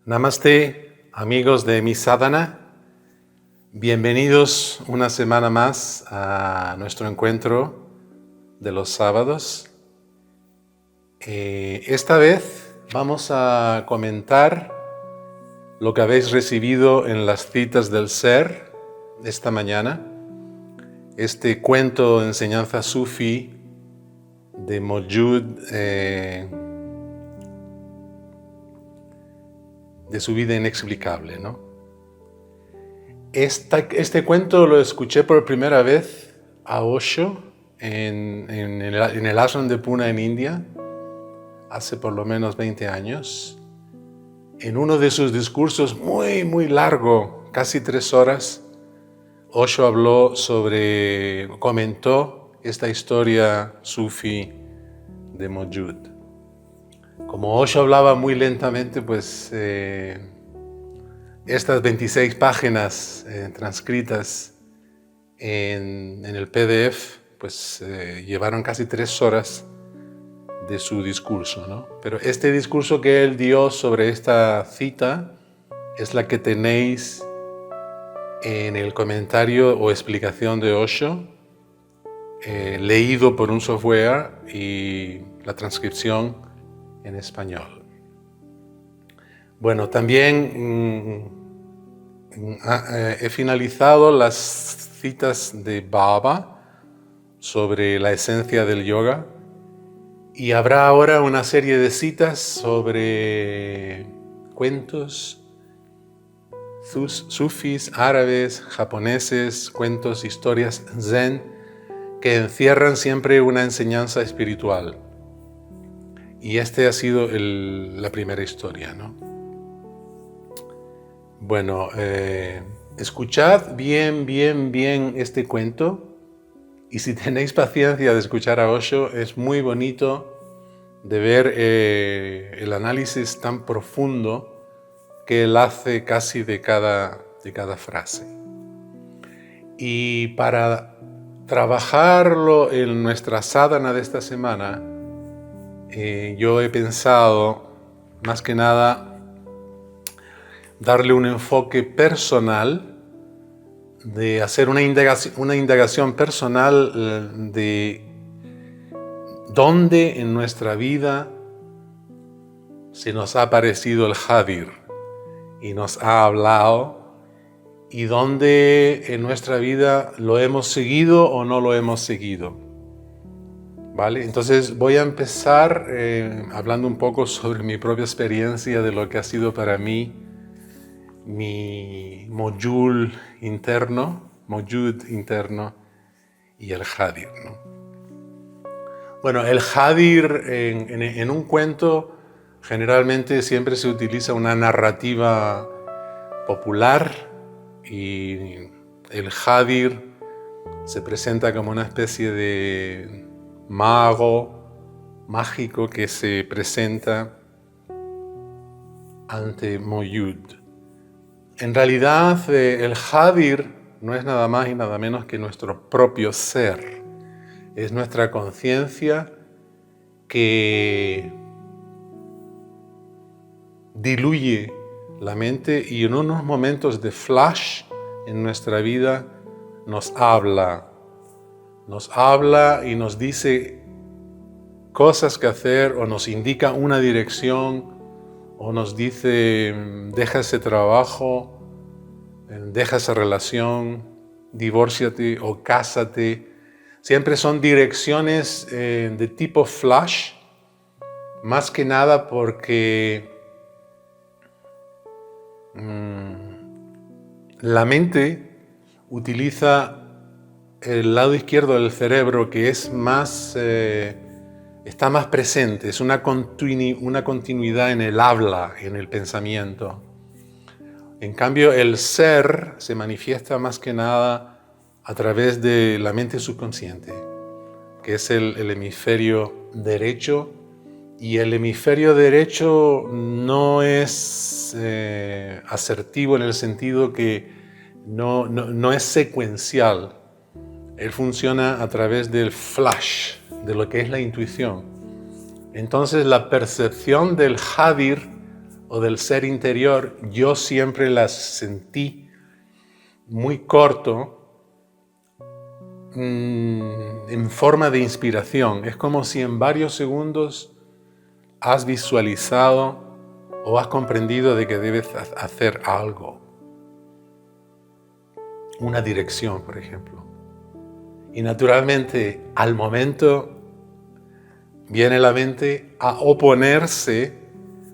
Namaste, amigos de mi sadhana. Bienvenidos una semana más a nuestro encuentro de los sábados. Esta vez vamos a comentar lo que habéis recibido en las citas del ser esta mañana. Este cuento de enseñanza sufi de Maujud, de su vida inexplicable, ¿no? Este cuento lo escuché por primera vez a Osho en el ashram de Pune en India, hace por lo menos 20 años. En uno de sus discursos muy largo, casi 3 horas, Osho comentó esta historia sufi de Maujud. Como Osho hablaba muy lentamente, pues estas 26 páginas transcritas en el PDF, pues llevaron casi 3 horas de su discurso, ¿no? Pero este discurso que él dio sobre esta cita es la que tenéis en el comentario o explicación de Osho, leído por un software y la transcripción en español. Bueno, también he finalizado las citas de Baba sobre la esencia del yoga y habrá ahora una serie de citas sobre cuentos sufis, árabes, japoneses, cuentos, historias zen que encierran siempre una enseñanza espiritual. Y este ha sido la primera historia, ¿no? Bueno, escuchad bien este cuento, y si tenéis paciencia de escuchar a Osho, es muy bonito de ver el análisis tan profundo que él hace casi de cada frase. Y para trabajarlo en nuestra sadhana de esta semana, yo he pensado, más que nada, darle un enfoque personal, de hacer una indagación personal de dónde en nuestra vida se nos ha aparecido el Hadir y nos ha hablado, y dónde en nuestra vida lo hemos seguido o no lo hemos seguido. ¿Vale? Entonces voy a empezar hablando un poco sobre mi propia experiencia de lo que ha sido para mí mi Maujud interno y el Hadir, ¿no? Bueno, el Hadir en un cuento generalmente siempre se utiliza una narrativa popular, y el Hadir se presenta como una especie de mágico que se presenta ante Maujud. En realidad, el Hadir no es nada más y nada menos que nuestro propio ser. Es nuestra conciencia que diluye la mente y en unos momentos de flash en nuestra vida nos habla y nos dice cosas que hacer, o nos indica una dirección, o nos dice deja ese trabajo, deja esa relación, divórciate o cásate. Siempre son direcciones de tipo flash, más que nada porque la mente utiliza el lado izquierdo del cerebro, que es más está más presente, es una continuidad en el habla, en el pensamiento. En cambio, el ser se manifiesta más que nada a través de la mente subconsciente, que es el hemisferio derecho, y el hemisferio derecho no es asertivo en el sentido que no es secuencial. Él funciona a través del flash, de lo que es la intuición. Entonces la percepción del Hadir o del ser interior, yo siempre las sentí muy corto, en forma de inspiración. Es como si en varios segundos has visualizado o has comprendido de que debes hacer algo. Una dirección, por ejemplo. Y naturalmente, al momento, viene la mente a oponerse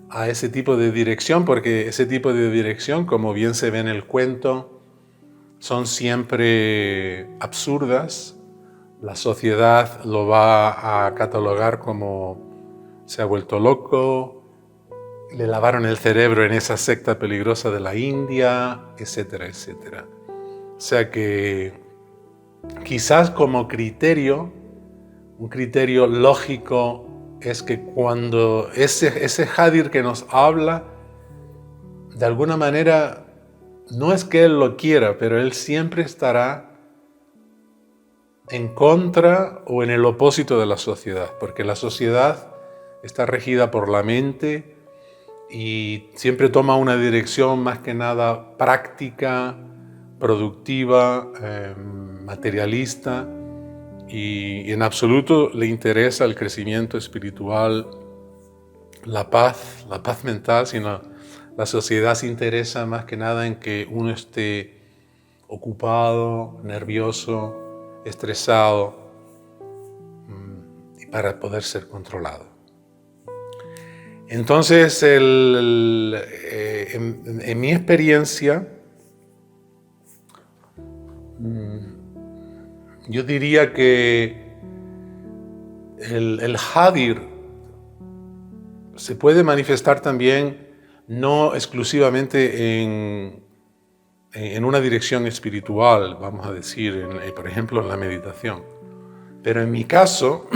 a ese tipo de dirección, porque ese tipo de dirección, como bien se ve en el cuento, son siempre absurdas. La sociedad lo va a catalogar como se ha vuelto loco, le lavaron el cerebro en esa secta peligrosa de la India, etcétera, etcétera. O sea que quizás como criterio, un criterio lógico es que cuando ese Hadir que nos habla, de alguna manera, no es que él lo quiera, pero él siempre estará en contra o en el opósito de la sociedad, porque la sociedad está regida por la mente y siempre toma una dirección más que nada práctica, productiva, materialista, y en absoluto le interesa el crecimiento espiritual, la paz mental, sino la sociedad se interesa más que nada en que uno esté ocupado, nervioso, estresado, y para poder ser controlado. Entonces, en mi experiencia, yo diría que el Hadir se puede manifestar también no exclusivamente en una dirección espiritual, vamos a decir, por ejemplo, en la meditación. Pero en mi caso,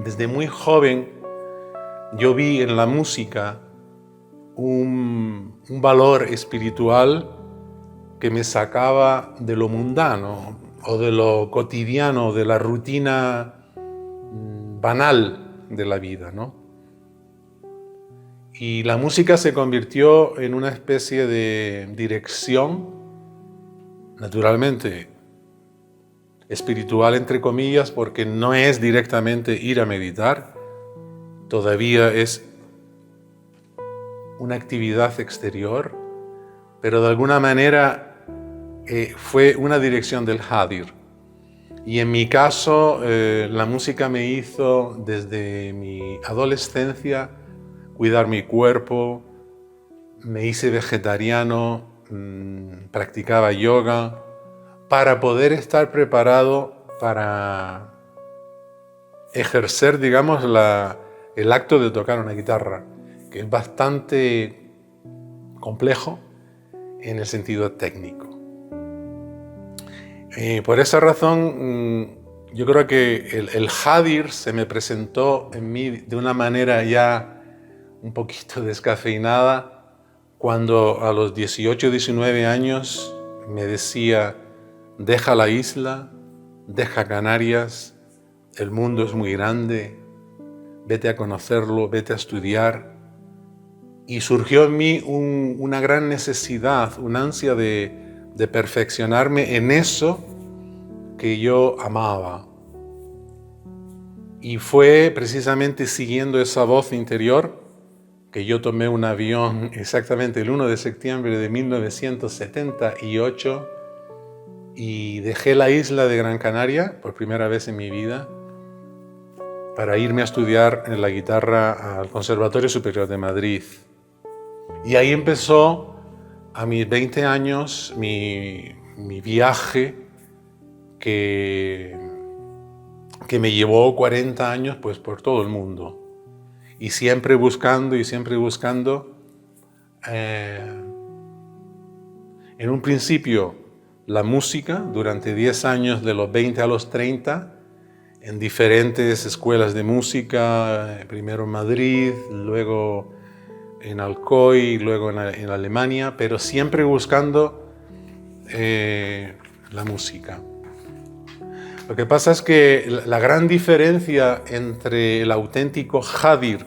desde muy joven, yo vi en la música un valor espiritual que me sacaba de lo mundano o de lo cotidiano, de la rutina banal de la vida, ¿no? Y la música se convirtió en una especie de dirección, naturalmente espiritual entre comillas, porque no es directamente ir a meditar, todavía es una actividad exterior, pero de alguna manera fue una dirección del Hadir. Y en mi caso, la música me hizo desde mi adolescencia cuidar mi cuerpo, me hice vegetariano, practicaba yoga, para poder estar preparado para ejercer, digamos, el acto de tocar una guitarra, que es bastante complejo en el sentido técnico. Por esa razón, yo creo que el Hadir se me presentó en mí de una manera ya un poquito descafeinada cuando a los 18, 19 años me decía: deja la isla, deja Canarias, el mundo es muy grande, vete a conocerlo, vete a estudiar. Y surgió en mí una gran necesidad, una ansia de perfeccionarme en eso que yo amaba. Y fue precisamente siguiendo esa voz interior que yo tomé un avión exactamente el 1 de septiembre de 1978 y dejé la isla de Gran Canaria por primera vez en mi vida para irme a estudiar la guitarra al Conservatorio Superior de Madrid. Y ahí empezó, a mis 20 años, mi viaje que me llevó 40 años pues, por todo el mundo. Y siempre buscando, en un principio la música, durante 10 años de los 20 a los 30, en diferentes escuelas de música, primero en Madrid, luego en Alcoy, luego en Alemania, pero siempre buscando la música. Lo que pasa es que la gran diferencia entre el auténtico Hadir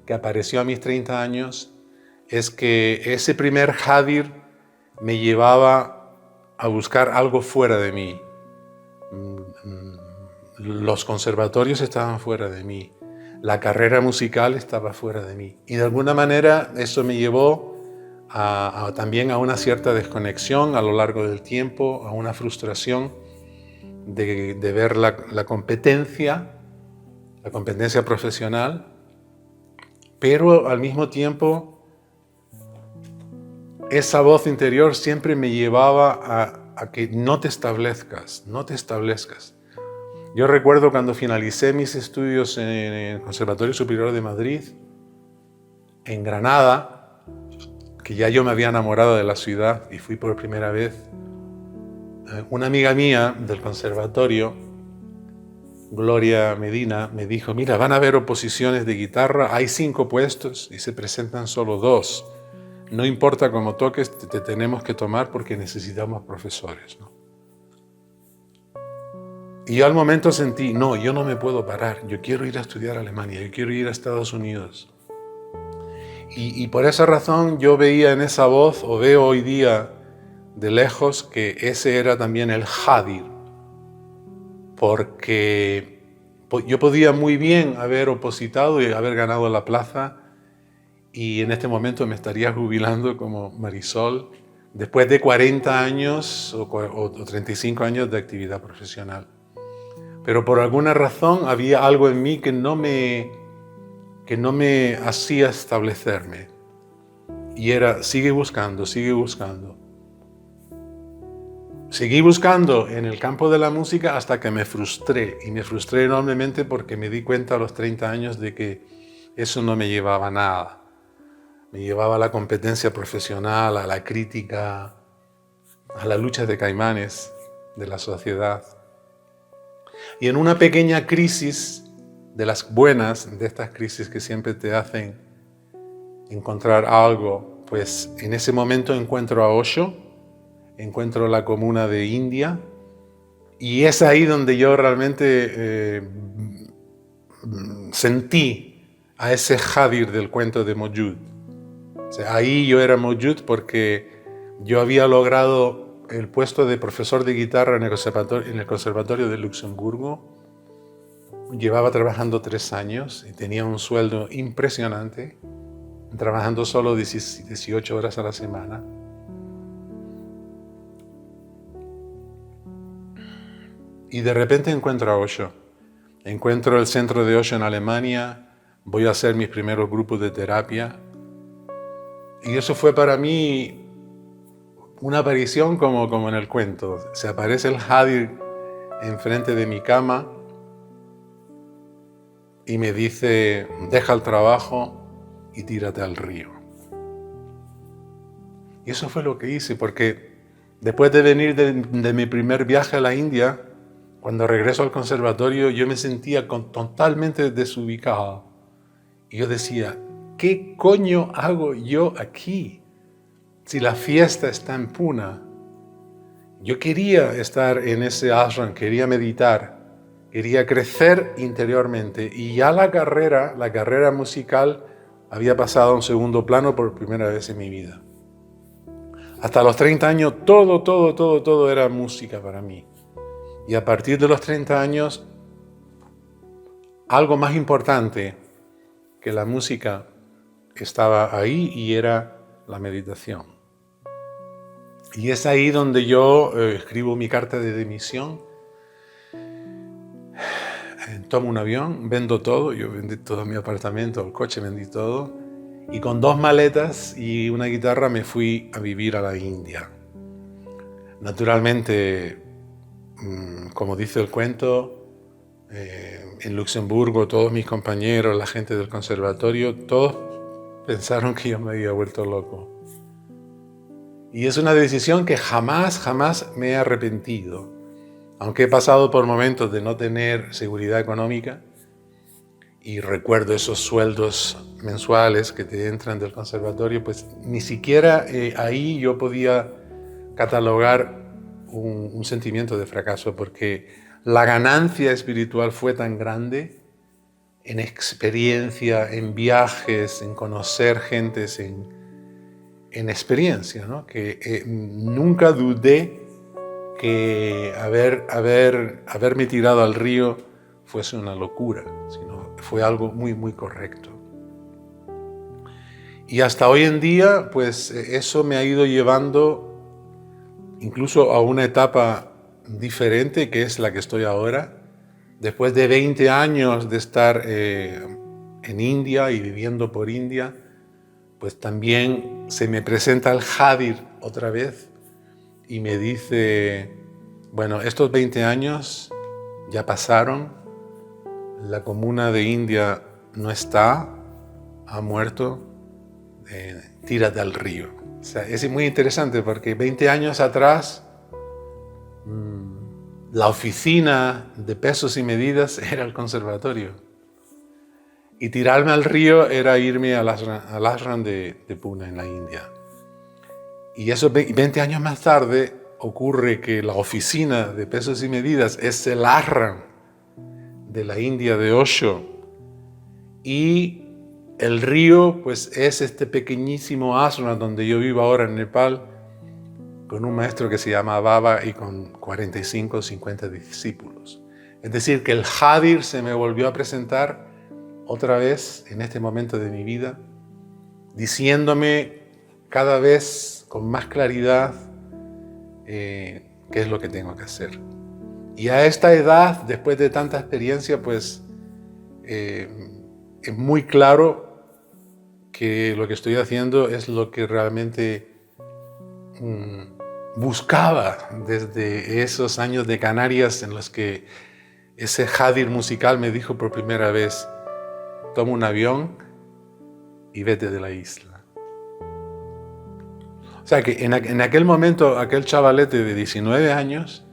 que apareció a mis 30 años es que ese primer Hadir me llevaba a buscar algo fuera de mí. Los conservatorios estaban fuera de mí, la carrera musical estaba fuera de mí. Y de alguna manera eso me llevó también a una cierta desconexión a lo largo del tiempo, a una frustración de ver la competencia profesional, pero al mismo tiempo esa voz interior siempre me llevaba a que no te establezcas. Yo recuerdo cuando finalicé mis estudios en el Conservatorio Superior de Madrid, en Granada, que ya yo me había enamorado de la ciudad y fui por primera vez, una amiga mía del conservatorio, Gloria Medina, me dijo, mira, van a haber oposiciones de guitarra, hay 5 puestos y se presentan solo 2. No importa cómo toques, te tenemos que tomar porque necesitamos profesores, ¿no? Y yo al momento sentí, no, yo no me puedo parar, yo quiero ir a estudiar a Alemania, yo quiero ir a Estados Unidos. Y por esa razón yo veía en esa voz, o veo hoy día de lejos, que ese era también el Hadir. Porque yo podía muy bien haber opositado y haber ganado la plaza y en este momento me estaría jubilando como Marisol después de 40 años o 35 años de actividad profesional. Pero por alguna razón había algo en mí que no me hacía establecerme. Y era, sigue buscando. Seguí buscando en el campo de la música hasta que me frustré. Y me frustré enormemente porque me di cuenta a los 30 años de que eso no me llevaba a nada. Me llevaba a la competencia profesional, a la crítica, a la lucha de caimanes de la sociedad. Y en una pequeña crisis, de las buenas, de estas crisis que siempre te hacen encontrar algo, pues en ese momento encuentro a Osho, encuentro la comuna de India, y es ahí donde yo realmente sentí a ese Hadir del cuento de Maujood. O sea, ahí yo era Maujood porque yo había logrado el puesto de profesor de guitarra en el Conservatorio de Luxemburgo. Llevaba trabajando 3 años y tenía un sueldo impresionante, trabajando solo 18 horas a la semana. Y de repente encuentro a Osho. Encuentro el centro de Osho en Alemania, voy a hacer mis primeros grupos de terapia. Y eso fue para mí una aparición como en el cuento. Se aparece el Hadir enfrente de mi cama y me dice, deja el trabajo y tírate al río. Y eso fue lo que hice, porque después de venir de mi primer viaje a la India, cuando regreso al conservatorio, yo me sentía totalmente desubicado. Y yo decía, ¿qué coño hago yo aquí? Si la fiesta está en Pune. Yo quería estar en ese ashram, quería meditar, quería crecer interiormente. Y ya la carrera musical había pasado a un segundo plano por primera vez en mi vida. Hasta los 30 años, todo era música para mí. Y a partir de los 30 años, algo más importante que la música estaba ahí y era la meditación. Y es ahí donde yo escribo mi carta de dimisión, tomo un avión, vendo todo, yo vendí todo mi apartamento, el coche, vendí todo, y con 2 maletas y una guitarra me fui a vivir a la India. Naturalmente, como dice el cuento, en Luxemburgo todos mis compañeros, la gente del conservatorio, todos pensaron que yo me había vuelto loco. Y es una decisión que jamás me he arrepentido. Aunque he pasado por momentos de no tener seguridad económica y recuerdo esos sueldos mensuales que te entran del conservatorio, pues ni siquiera ahí yo podía catalogar un sentimiento de fracaso, porque la ganancia espiritual fue tan grande en experiencia, en viajes, en conocer gentes, en experiencia, ¿no? Que nunca dudé que haberme tirado al río fuese una locura, sino fue algo muy, muy correcto. Y hasta hoy en día, pues eso me ha ido llevando incluso a una etapa diferente, que es la que estoy ahora. Después de 20 años de estar en India y viviendo por India, pues también se me presenta el Hadir otra vez y me dice, bueno, estos 20 años ya pasaron, la comuna de India no está, ha muerto, tírate al río. O sea, es muy interesante porque 20 años atrás la oficina de pesos y medidas era el conservatorio. Y tirarme al río era irme al ashram de Pune, en la India. Y eso 20 años más tarde ocurre que la oficina de pesos y medidas es el ashram de la India de Osho. Y el río pues es este pequeñísimo ashram donde yo vivo ahora en Nepal, con un maestro que se llama Baba y con 45 o 50 discípulos. Es decir, que el Hadir se me volvió a presentar otra vez en este momento de mi vida, diciéndome cada vez con más claridad qué es lo que tengo que hacer. Y a esta edad, después de tanta experiencia, pues es muy claro que lo que estoy haciendo es lo que realmente buscaba desde esos años de Canarias en los que ese Hadir musical me dijo por primera vez, toma un avión y vete de la isla. O sea que en aquel momento, aquel chavalete de 19 años,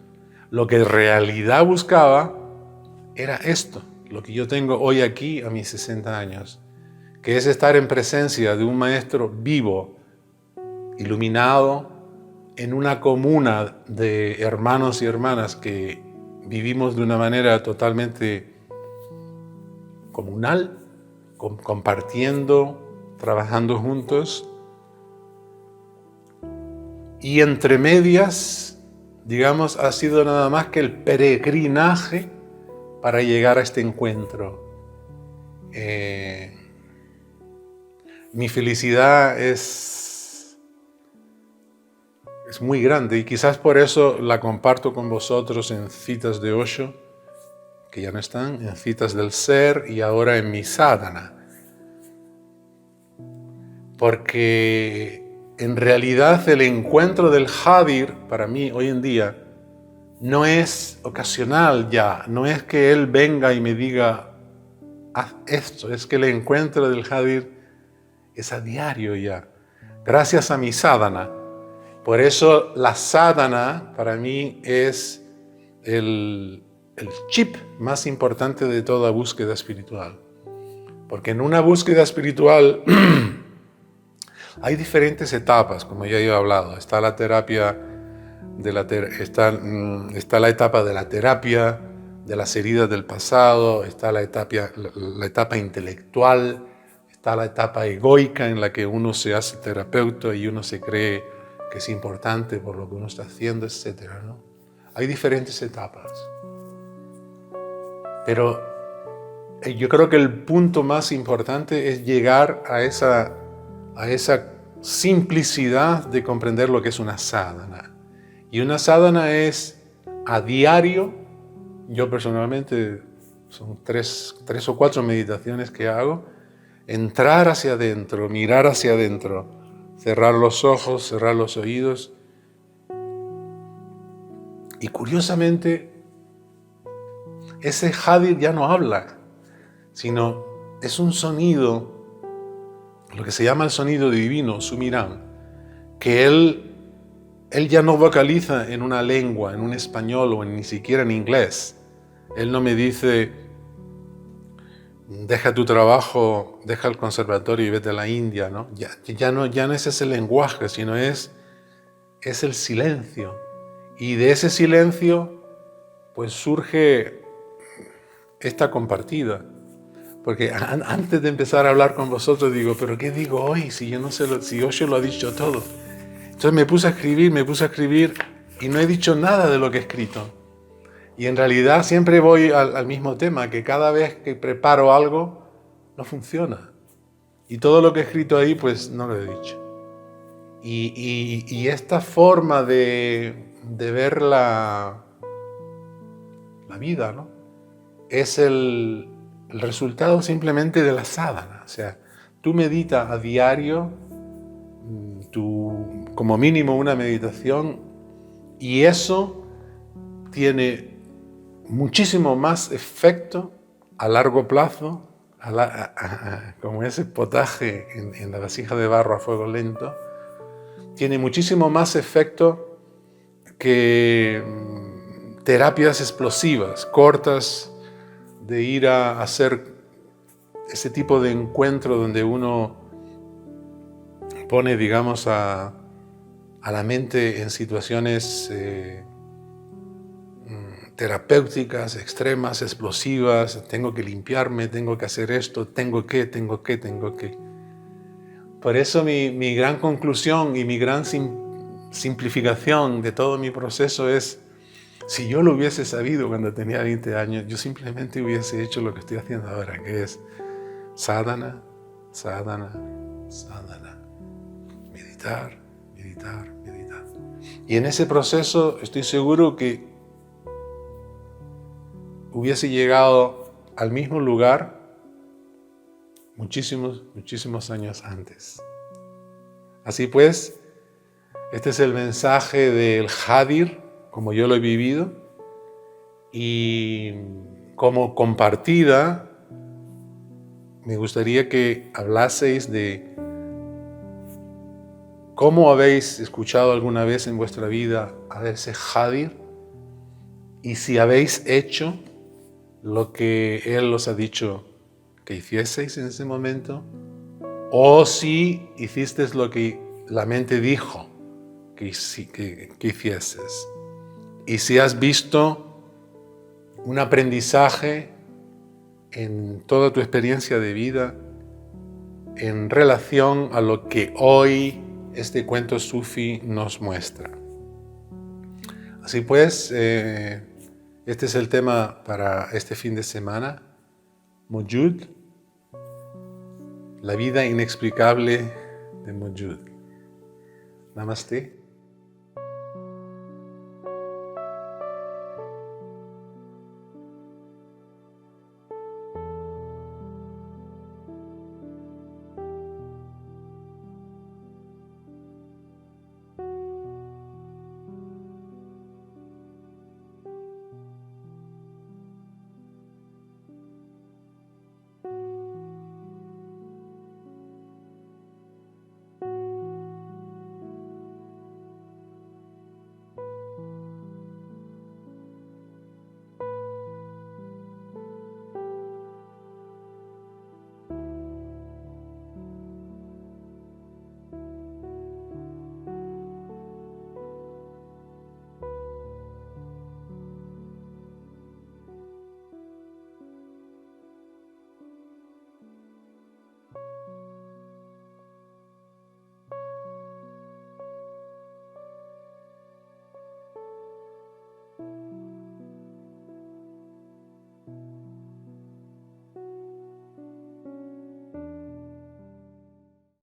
lo que en realidad buscaba era esto, lo que yo tengo hoy aquí a mis 60 años, que es estar en presencia de un maestro vivo, iluminado, en una comuna de hermanos y hermanas que vivimos de una manera totalmente comunal, compartiendo, trabajando juntos. Y entre medias, digamos, ha sido nada más que el peregrinaje para llegar a este encuentro. Mi felicidad es muy grande y quizás por eso la comparto con vosotros en citas de Osho, que ya no están, en citas del ser y ahora en mi sadhana. Porque en realidad el encuentro del Hadir para mí hoy en día no es ocasional ya, no es que él venga y me diga haz esto, es que el encuentro del Hadir es a diario ya, gracias a mi sadhana. Por eso la sadhana para mí es el chip más importante de toda búsqueda espiritual. Porque en una búsqueda espiritual hay diferentes etapas, como ya he hablado. Está la terapia, está la etapa de la terapia, de las heridas del pasado, está la etapa intelectual, está la etapa egoica en la que uno se hace terapeuta y uno se cree que es importante por lo que uno está haciendo, etc., ¿no? Hay diferentes etapas. Pero yo creo que el punto más importante es llegar a esa simplicidad de comprender lo que es una sadhana. Y una sadhana es a diario, yo personalmente, son tres o cuatro meditaciones que hago, entrar hacia adentro, mirar hacia adentro, cerrar los ojos, cerrar los oídos. Y curiosamente, ese Hadir ya no habla, sino es un sonido, lo que se llama el sonido divino, Sumiran, que él ya no vocaliza en una lengua, en un español o ni siquiera en inglés. Él no me dice, deja tu trabajo, deja el conservatorio y vete a la India, ¿no? Ya no es ese lenguaje, sino es el silencio. Y de ese silencio, pues surge esta compartida. Porque antes de empezar a hablar con vosotros digo, ¿pero qué digo hoy si yo no sé si Osho lo ha dicho todo? Entonces me puse a escribir y no he dicho nada de lo que he escrito. Y en realidad siempre voy al mismo tema, que cada vez que preparo algo no funciona. Y todo lo que he escrito ahí pues no lo he dicho. Y esta forma de ver la vida, ¿no? Es el resultado simplemente de la sadhana. O sea, tú meditas a diario, como mínimo una meditación, y eso tiene muchísimo más efecto a largo plazo, como ese potaje en la vasija de barro a fuego lento, tiene muchísimo más efecto que terapias explosivas, cortas, de ir a hacer ese tipo de encuentro donde uno pone, digamos, a la mente en situaciones terapéuticas, extremas, explosivas. Tengo que limpiarme, tengo que hacer esto, tengo que. Por eso mi gran conclusión y mi gran simplificación de todo mi proceso es: si yo lo hubiese sabido cuando tenía 20 años, yo simplemente hubiese hecho lo que estoy haciendo ahora, que es sadhana, sadhana, sadhana. Meditar, meditar, meditar. Y en ese proceso estoy seguro que hubiese llegado al mismo lugar muchísimos años antes. Así pues, este es el mensaje del Hadir, como yo lo he vivido, y como compartida, me gustaría que hablaseis de cómo habéis escuchado alguna vez en vuestra vida a ese Hadir y si habéis hecho lo que él os ha dicho que hicieseis en ese momento, o si hicisteis lo que la mente dijo que hicieses. Y si has visto un aprendizaje en toda tu experiencia de vida en relación a lo que hoy este cuento sufi nos muestra. Así pues, este es el tema para este fin de semana. Mojud, la vida inexplicable de Mojud. Namaste.